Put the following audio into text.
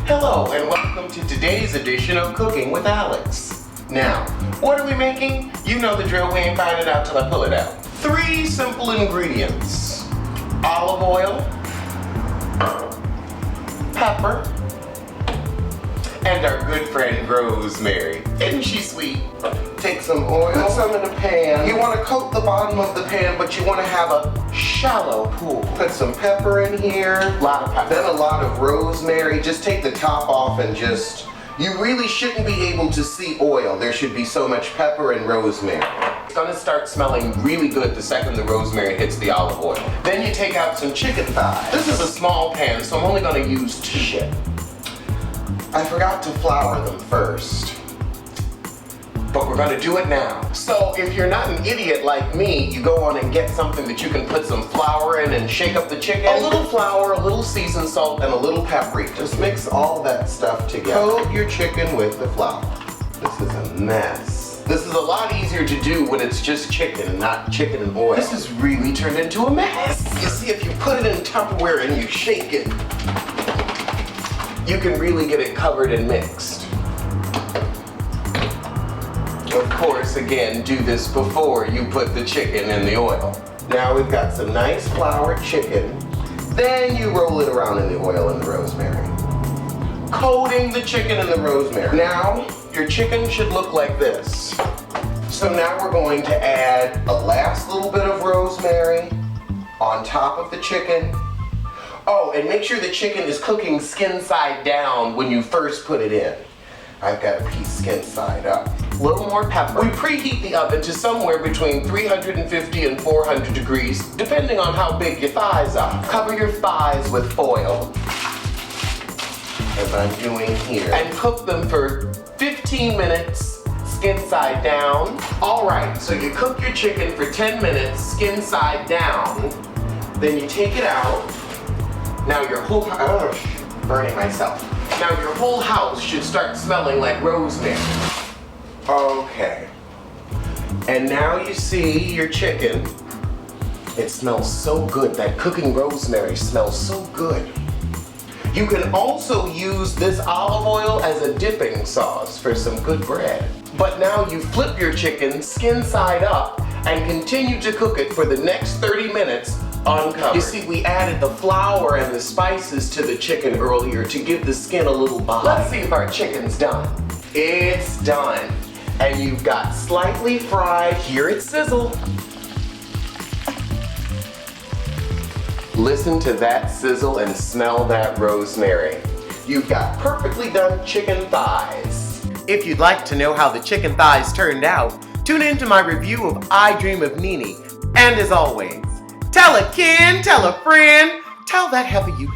Hello and welcome to today's edition of Cooking with Alex. Now, what are we making? You know the drill, we ain't find it out till I pull it out. 3 simple ingredients. Olive oil, pepper, and our good friend rosemary. Isn't she sweet? Take some oil, put some in a pan. You want to coat the bottom of the pan, but you want to have a shallow pool. Put some pepper in here, a lot of pepper. Then a lot of rosemary. Just take the top off and you really shouldn't be able to see oil. There should be so much pepper and rosemary. It's gonna start smelling really good the second the rosemary hits the olive oil. Then you take out some chicken thighs. This is a small pan, so I'm only gonna use 2. I forgot to flour them first, but we're gonna do it now. So if you're not an idiot like me, you go on and get something that you can put some flour in and shake up the chicken. A little flour, a little seasoned salt, and a little paprika. Just mix all that stuff together. Coat your chicken with the flour. This is a mess. This is a lot easier to do when it's just chicken and not chicken and oil. This has really turned into a mess. You see, if you put it in Tupperware and you shake it, you can really get it covered and mixed. Of course, again, do this before you put the chicken in the oil. Now we've got some nice floured chicken. Then you roll it around in the oil and the rosemary. Coating the chicken in the rosemary. Now, your chicken should look like this. So now we're going to add a last little bit of rosemary on top of the chicken. Oh, and make sure the chicken is cooking skin side down when you first put it in. I've got a piece skin side up. A little more pepper. We preheat the oven to somewhere between 350 and 400 degrees, depending on how big your thighs are. Cover your thighs with foil, as I'm doing here, and cook them for 15 minutes, skin side down. All right, so you cook your chicken for 10 minutes, skin side down. Then you take it out. Now your whole, burning myself. Now your whole house should start smelling like rosemary. Okay. And now you see your chicken. It smells so good. That cooking rosemary smells so good. You can also use this olive oil as a dipping sauce for some good bread. But now you flip your chicken skin side up and continue to cook it for the next 30 minutes uncovered. You see, we added the flour and the spices to the chicken earlier to give the skin a little bite. Let's see if our chicken's done. It's done. And you've got slightly fried, hear it sizzle. Listen to that sizzle and smell that rosemary. You've got perfectly done chicken thighs. If you'd like to know how the chicken thighs turned out, tune in to my review of I Dream of Nene. And as always, tell a kin, tell a friend, tell that heifer you